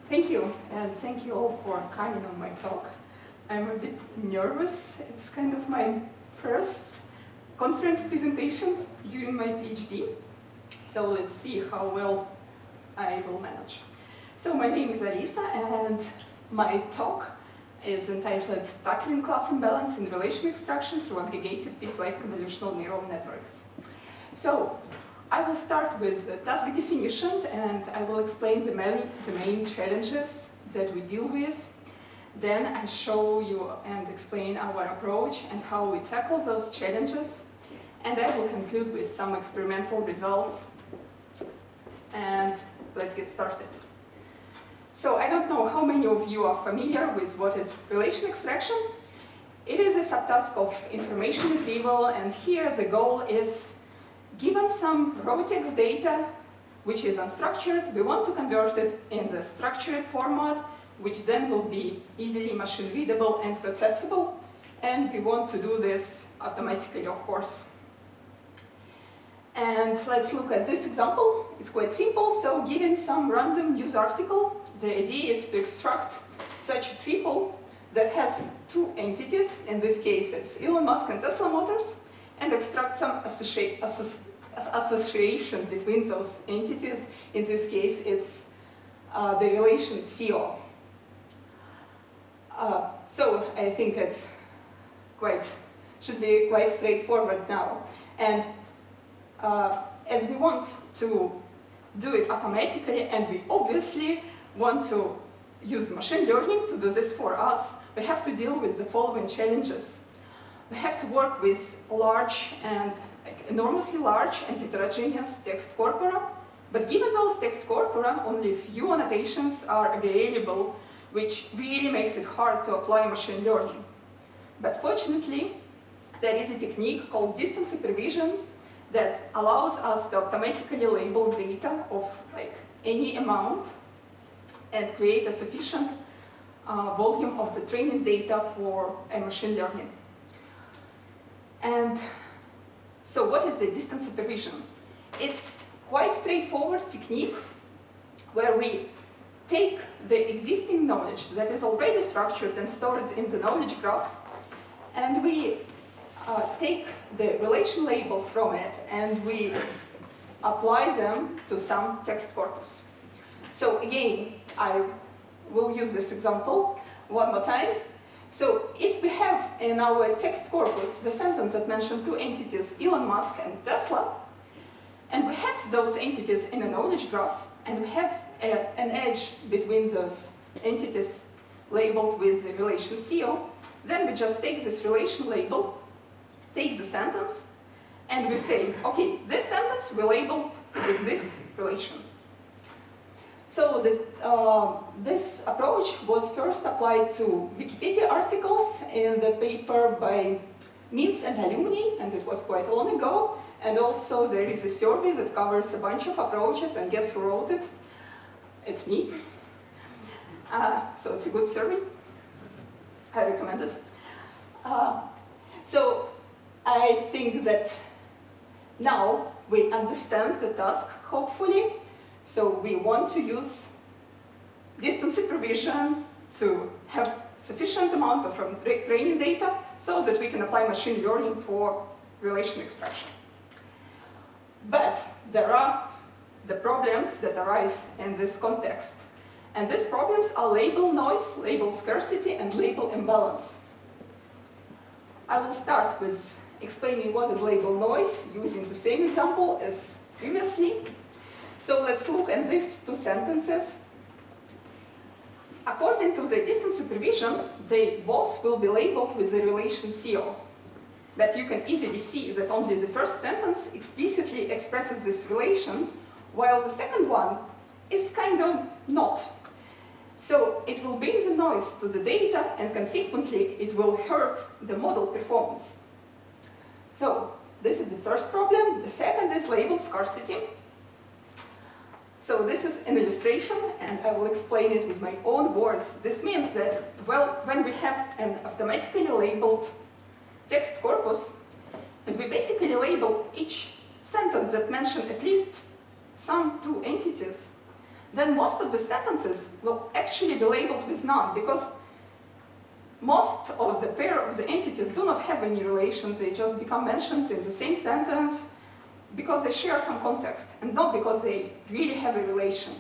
Thank you, and thank you all for coming on my talk. I'm a bit nervous. It's kind of my first conference presentation during my PhD. So let's see how well I will manage. So my name is Alisa, and my talk is entitled Tackling Class Imbalance in Relation Extraction through Aggregated Piecewise Convolutional Neural Networks. So I will start with the task definition, and I will explain the main challenges that we deal with. Then I show you and explain our approach and how we tackle those challenges. And I will conclude with some experimental results. And let's get started. So I don't know how many of you are familiar with what is relation extraction. It is a subtask of information retrieval, and here the goal is, given some raw text data, which is unstructured, we want to convert it in the structured format, which then will be easily machine readable and processable. And we want to do this automatically, of course. And let's look at this example. It's quite simple. So given some random news article, the idea is to extract such a triple that has two entities. In this case, it's Elon Musk and Tesla Motors, and extract some association between those entities. In this case, it's the relation CO. So I think it's should be quite straightforward now. And as we want to do it automatically, and we obviously want to use machine learning to do this for us, we have to deal with the following challenges. We have to work with enormously large and heterogeneous text corpora, but given those text corpora, only few annotations are available, which really makes it hard to apply machine learning. But fortunately, there is a technique called distance supervision that allows us to automatically label data of any amount and create a sufficient volume of the training data for a machine learning. And so what is the distance supervision? It's quite straightforward technique where we take the existing knowledge that is already structured and stored in the knowledge graph, and we take the relation labels from it and we apply them to some text corpus. So again, I will use this example one more time. So if we have in our text corpus the sentence that mentioned two entities, Elon Musk and Tesla, and we have those entities in a knowledge graph, and we have an edge between those entities labeled with the relation CO, then we just take this relation label, take the sentence, and we say, okay, this sentence we label with this relation. So this approach was first applied to Wikipedia articles in the paper by Mintz and alumni, and it was quite long ago. And also there is a survey that covers a bunch of approaches, and guess who wrote it? It's me. So it's a good survey. I recommend it. So I think that now we understand the task, hopefully. So we want to use distance supervision to have sufficient amount of training data so that we can apply machine learning for relation extraction. But there are the problems that arise in this context. And these problems are label noise, label scarcity, and label imbalance. I will start with explaining what is label noise using the same example as previously. So let's look at these two sentences. According to the distance supervision, they both will be labeled with the relation CO. But you can easily see that only the first sentence explicitly expresses this relation, while the second one is kind of not. So it will bring the noise to the data, and consequently it will hurt the model performance. So this is the first problem. The second is label scarcity. So this is an illustration, and I will explain it with my own words. This means that, well, when we have an automatically labeled text corpus, and we basically label each sentence that mentions at least some two entities, then most of the sentences will actually be labeled with none, because most of the pair of the entities do not have any relations. They just become mentioned in the same sentence because they share some context, and not because they really have a relation.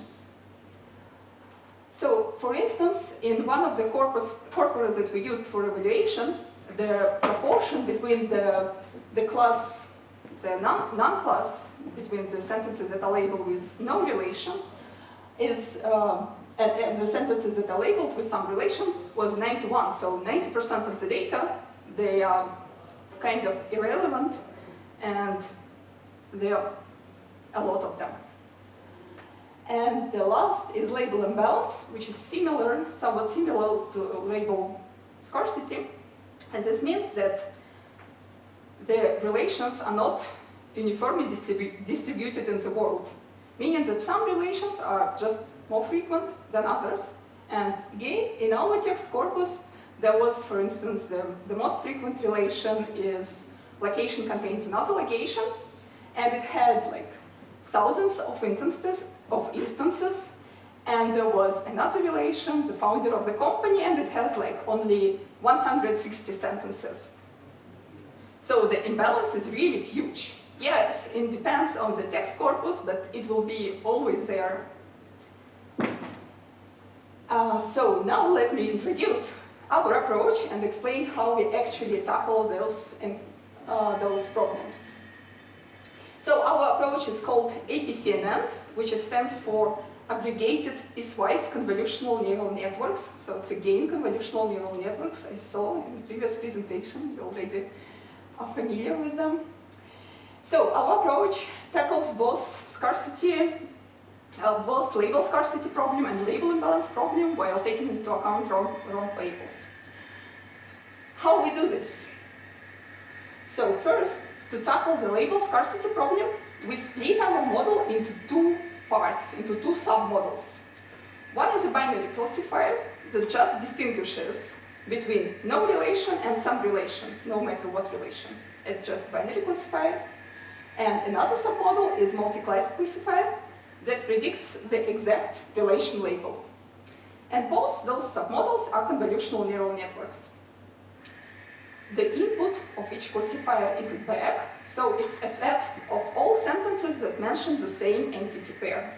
So, for instance, in one of the corpora that we used for evaluation, the proportion between the class, the non-class, between the sentences that are labeled with no relation, is, and the sentences that are labeled with some relation was 9 to 1. So 90% of the data, they are kind of irrelevant, and there are a lot of them. And the last is label imbalance, which is similar, somewhat similar to label scarcity. And this means that the relations are not uniformly distributed in the world, meaning that some relations are just more frequent than others. And again, in our text corpus, there was, for instance, the most frequent relation is location contains another location, and it had like thousands of instances, and there was another relation, the founder of the company, and it has like only 160 sentences. So the imbalance is really huge. Yes, it depends on the text corpus, but it will be always there. So now let me introduce our approach and explain how we actually tackle those problems. So our approach is called APCNN, which stands for Aggregated Piecewise Convolutional Neural Networks. So it's again convolutional neural networks. I saw in the previous presentation, you already are familiar with them. So our approach tackles both scarcity, both label scarcity problem and label imbalance problem while taking into account wrong labels. How we do this? So first, to tackle the label scarcity problem, we split our model into two parts, into two sub-models. One is a binary classifier that just distinguishes between no relation and some relation, no matter what relation. It's just binary classifier. And another submodel is multi-class classifier that predicts the exact relation label. And both those submodels are convolutional neural networks. The input of each classifier is a bag, so it's a set of all sentences that mention the same entity pair.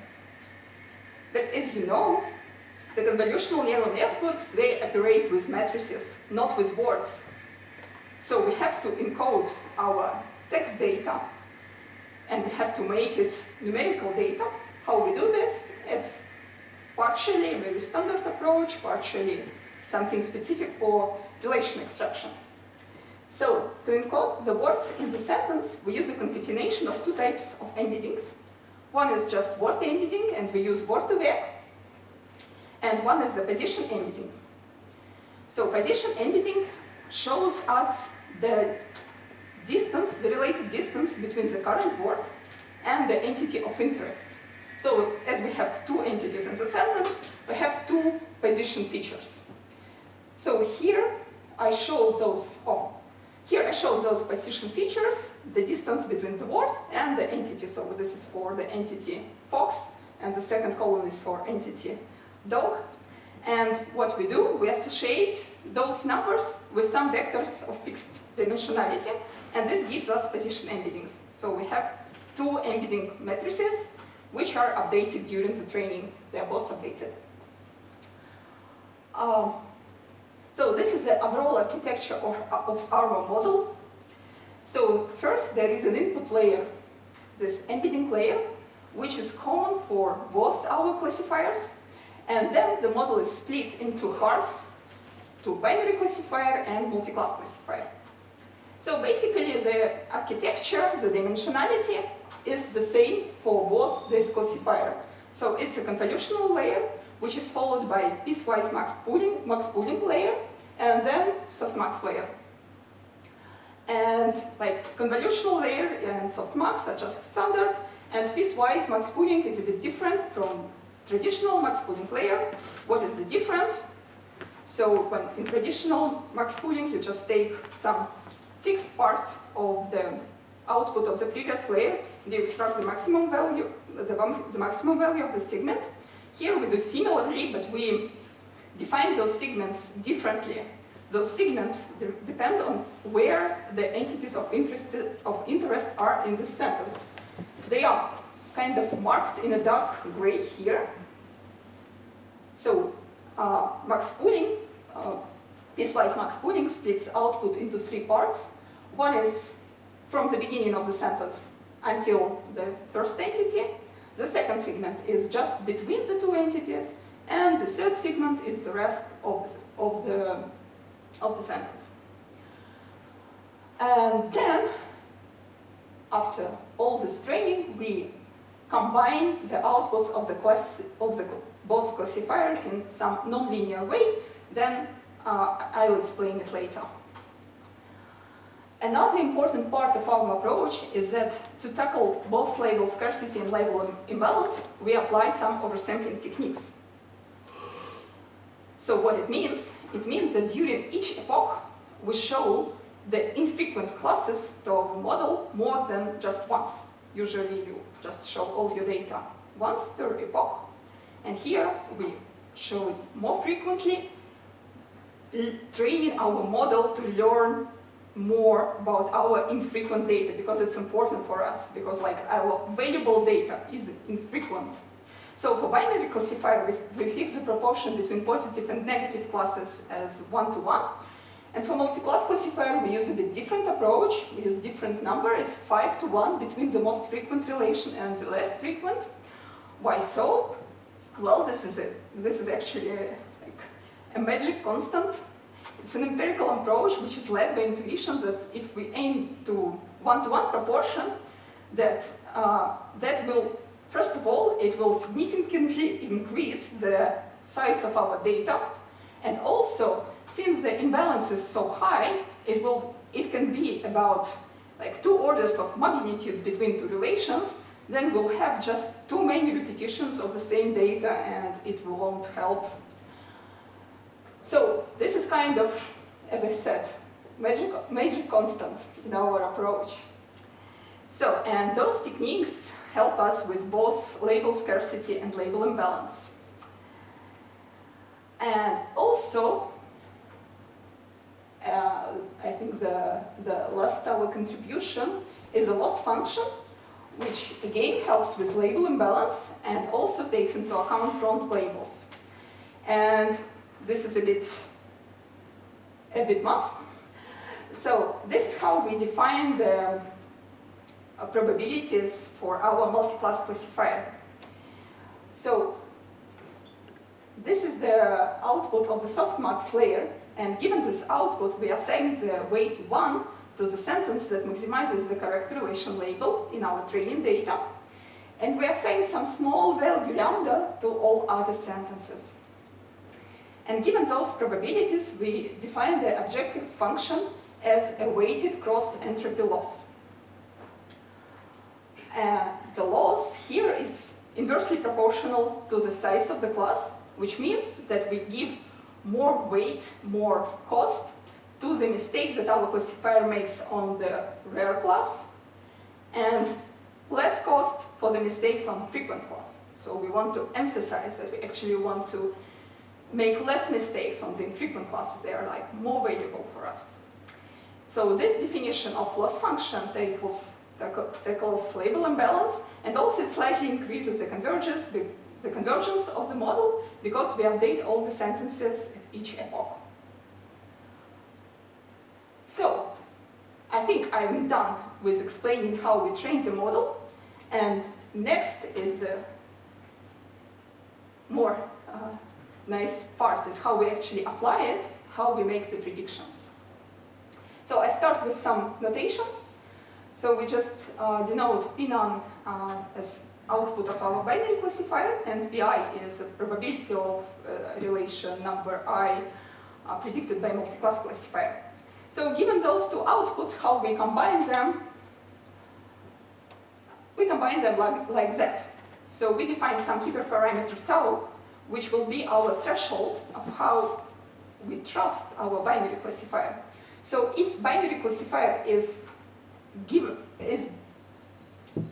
But as you know, the convolutional neural networks, they operate with matrices, not with words. So we have to encode our text data, and we have to make it numerical data. How we do this? It's partially a very standard approach, partially something specific for relation extraction. So, to encode the words in the sentence, we use a concatenation of two types of embeddings. One is just word embedding, and we use word to vec. And one is the position embedding. So, position embedding shows us the distance, the relative distance between the current word and the entity of interest. So, as we have two entities in the sentence, we have two position features. So here I show those, those position features, the distance between the word and the entity. So this is for the entity fox, and the second column is for entity dog. And what we do, we associate those numbers with some vectors of fixed dimensionality, and this gives us position embeddings. So we have two embedding matrices, which are updated during the training. They are both updated. So this is the overall architecture of our model. So first, there is an input layer, this embedding layer, which is common for both our classifiers. And then the model is split into parts, to binary classifier and multi-class classifier. So basically, the architecture, the dimensionality, is the same for both this classifier. So it's a convolutional layer, which is followed by piecewise max pooling layer, and then softmax layer. And like convolutional layer and softmax are just standard, and piecewise max pooling is a bit different from traditional max pooling layer. What is the difference? So when in traditional max pooling, you just take some fixed part of the output of the previous layer, and you extract the maximum value, the maximum value of the segment. Here we do similarly, but we define those segments differently. Those segments depend on where the entities of interest are in the sentence. They are kind of marked in a dark gray here. So max pooling, piecewise max pooling splits output into 3 parts. One is from the beginning of the sentence until the first entity. The second segment is just between the 2 entities. And the third segment is the rest of the sentence. And then, after all this training, we combine the outputs of the both classifier in some nonlinear way. Then I'll explain it later. Another important part of our approach is that to tackle both label scarcity and label imbalance, we apply some oversampling techniques. So what it means that during each epoch, we show the infrequent classes to our model more than just once. Usually you just show all your data once per epoch. And here we show it more frequently, training our model to learn more about our infrequent data, because it's important for us, because like our valuable data is infrequent. So for binary classifier, we fix the proportion between positive and negative classes as 1:1. And for multi-class classifier, we use a bit different approach. We use different number as 5:1 between the most frequent relation and the least frequent. Why so? Well, this is actually a magic constant. It's an empirical approach which is led by intuition that if we aim to 1:1 proportion, that will, first of all, it will significantly increase the size of our data. And also, since the imbalance is so high, it can be about like 2 orders of magnitude between 2 relations. Then we'll have just too many repetitions of the same data and it won't help. So this is kind of, as I said, magic constant in our approach. So, and those techniques help us with both label scarcity and label imbalance. And also, I think the last our contribution is a loss function, which again helps with label imbalance and also takes into account wrong labels. And this is a bit math. So this is how we define the probabilities for our multi-class classifier. So this is the output of the softmax layer, and given this output, we assign the weight 1 to the sentence that maximizes the correct relation label in our training data, and we assign some small value lambda to all other sentences. And given those probabilities, we define the objective function as a weighted cross-entropy loss. The loss here is inversely proportional to the size of the class, which means that we give more weight, more cost to the mistakes that our classifier makes on the rare class, and less cost for the mistakes on frequent class. So we want to emphasize that we actually want to make less mistakes on the infrequent classes. They are like more valuable for us. So this definition of loss function tackles label imbalance, and also slightly increases the convergence of the model, because we update all the sentences at each epoch. So I think I'm done with explaining how we train the model, and next is the more nice part, is how we actually apply it, how we make the predictions. So I start with some notation. So we just denote P_none as output of our binary classifier, and Pi is a probability of relation number I predicted by multi-class classifier. So given those two outputs, how we combine them? We combine them like that. So we define some hyperparameter tau, which will be our threshold of how we trust our binary classifier. So if binary classifier is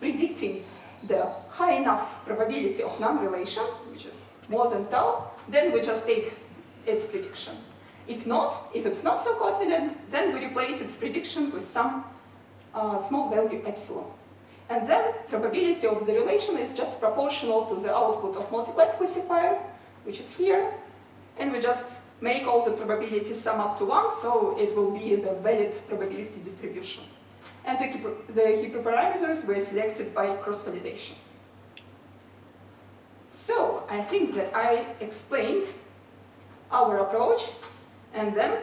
predicting the high enough probability of non-relation, which is more than tau, then we just take its prediction. If not, if it's not so confident, then we replace its prediction with some small value epsilon. And then probability of the relation is just proportional to the output of multi-class classifier, which is here, and we just make all the probabilities sum up to 1, so it will be the valid probability distribution. And the hyperparameters were selected by cross-validation. So I think that I explained our approach, and then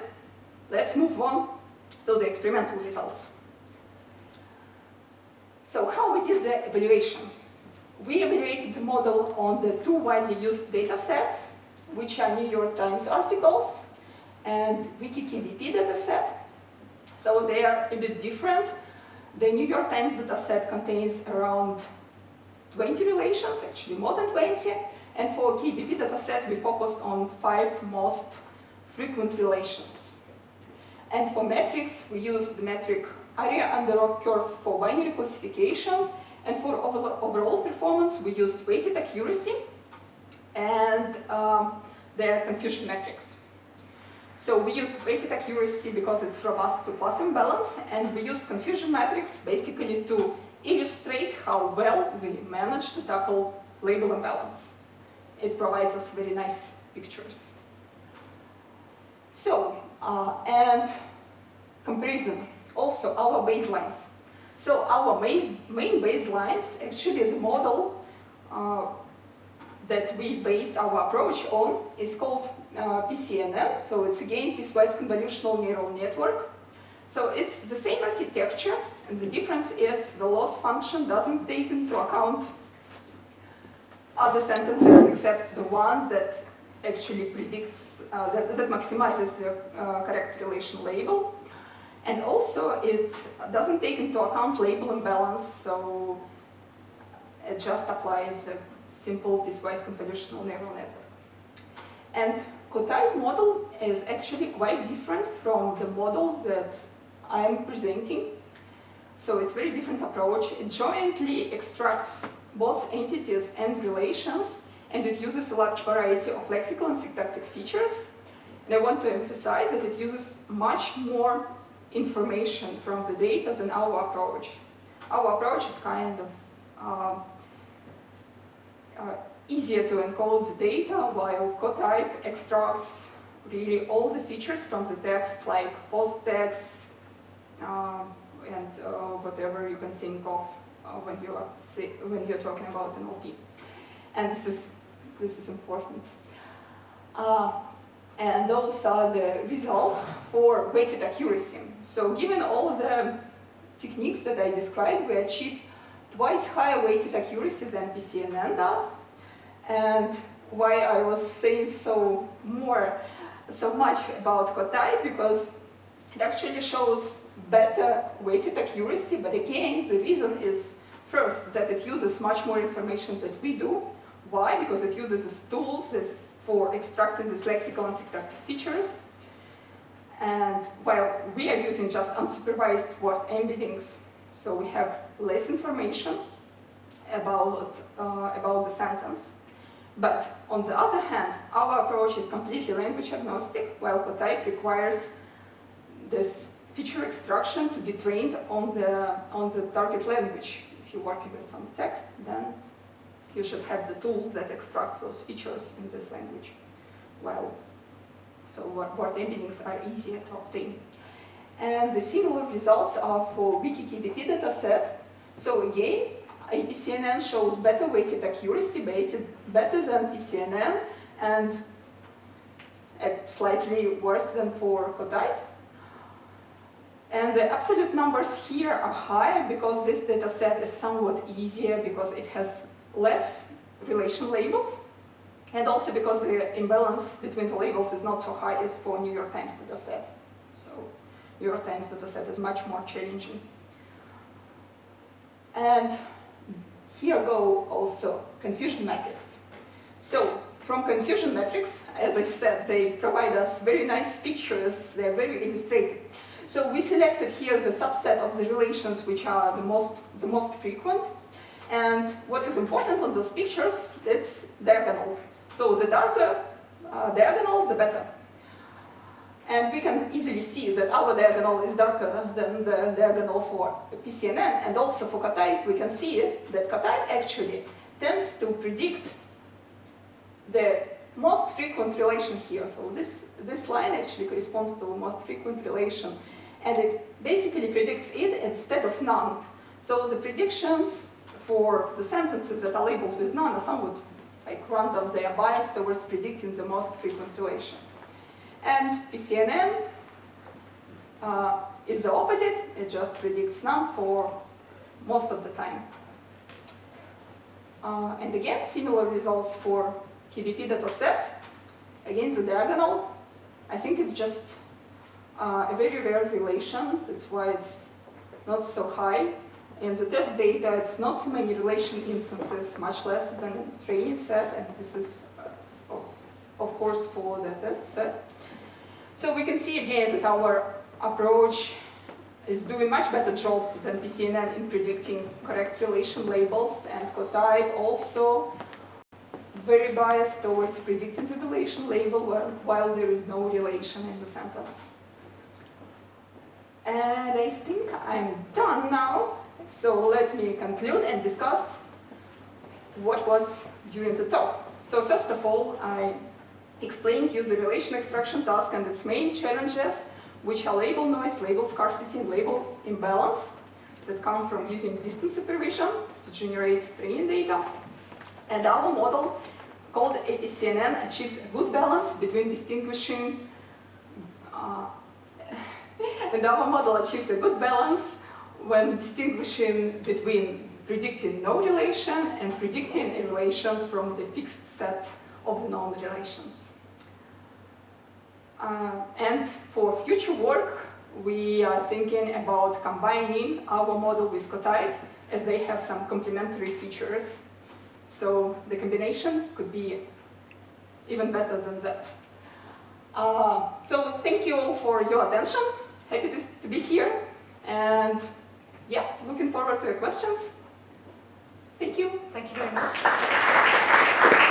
let's move on to the experimental results. So how we did the evaluation? We evaluated the model on the two widely used data sets, which are New York Times articles and WikiKBP dataset. So they are a bit different. The New York Times dataset contains around 20 relations, actually more than 20. And for KBP dataset, we focused on 5 most frequent relations. And for metrics, we used the metric area under a curve for binary classification. And for overall performance, we used weighted accuracy and their confusion metrics. So we used weighted accuracy because it's robust to class imbalance, and we used confusion metrics basically to illustrate how well we managed to tackle label imbalance. It provides us very nice pictures. So, and comparison, also our baselines. So our main baselines, actually the model that we based our approach on is called APCNN. So it's again piecewise convolutional neural network. So it's the same architecture, and the difference is the loss function doesn't take into account other sentences except the one that actually predicts, that maximizes the correct relation label. And also it doesn't take into account label imbalance, so it just applies the simple piecewise convolutional neural network. And co-type model is actually quite different from the model that I'm presenting. So it's a very different approach. It jointly extracts both entities and relations, and it uses a large variety of lexical and syntactic features. And I want to emphasize that it uses much more information from the data than our approach. Our approach is kind of easier to encode the data, while co-type extracts really all the features from the text, like post-text and whatever you can think of when you're talking about NLP. And this is important. And those are the results for weighted accuracy. So given all the techniques that I described, we achieve twice higher weighted accuracy than APCNN does. And why I was saying so much about co-type, because it actually shows better weighted accuracy, but again, the reason is first that it uses much more information than we do. Why? Because it uses these tools for extracting these lexical and syntactic features. And while we are using just unsupervised word embeddings, so we have less information about the sentence. But on the other hand, our approach is completely language agnostic, while co-type requires this feature extraction to be trained on the target language. If you're working with some text, then you should have the tool that extracts those features in this language. So word embeddings are easier to obtain. And the similar results are for WikiKBP dataset. So again, APCNN shows better weighted accuracy, better than APCNN, and slightly worse than for co-type. And the absolute numbers here are higher because this dataset is somewhat easier because it has less relation labels, and also because the imbalance between the labels is not so high as for New York Times dataset. So New York Times dataset is much more challenging. And here go also confusion metrics. So from confusion metrics, as I said, they provide us very nice pictures. They're very illustrative. So we selected here the subset of the relations which are the most frequent. And what is important on those pictures, it's diagonal. So the darker diagonal, the better. And we can easily see that our diagonal is darker than the diagonal for PCNN, and also for K-type, we can see that K-type actually tends to predict the most frequent relation here. So this line actually corresponds to the most frequent relation, and it basically predicts it instead of none. So the predictions for the sentences that are labeled with none are somewhat like random. They are biased towards predicting the most frequent relation. And PCNN is the opposite. It just predicts none for most of the time. And again, similar results for KBP dataset. Again, the diagonal. I think it's just a very rare relation. That's why it's not so high. In the test data, it's not so many relation instances, much less than training set. And this is, of course, for the test set. So we can see again that our approach is doing much better job than PCNN in predicting correct relation labels, and K-type also very biased towards predicting the relation label while there is no relation in the sentence. And I think I'm done now. So let me conclude and discuss what was during the talk. So first of all, I explained you the relation extraction task and its main challenges, which are label noise, label scarcity, and label imbalance that come from using distance supervision to generate training data. And our model, called APCNN, achieves a good balance between distinguishing when distinguishing between predicting no relation and predicting a relation from the fixed set of the known relations. And for future work, we are thinking about combining our model with K-type, as they have some complementary features. So the combination could be even better than that. So thank you all for your attention. Happy to be here. And yeah, looking forward to your questions. Thank you. Thank you very much.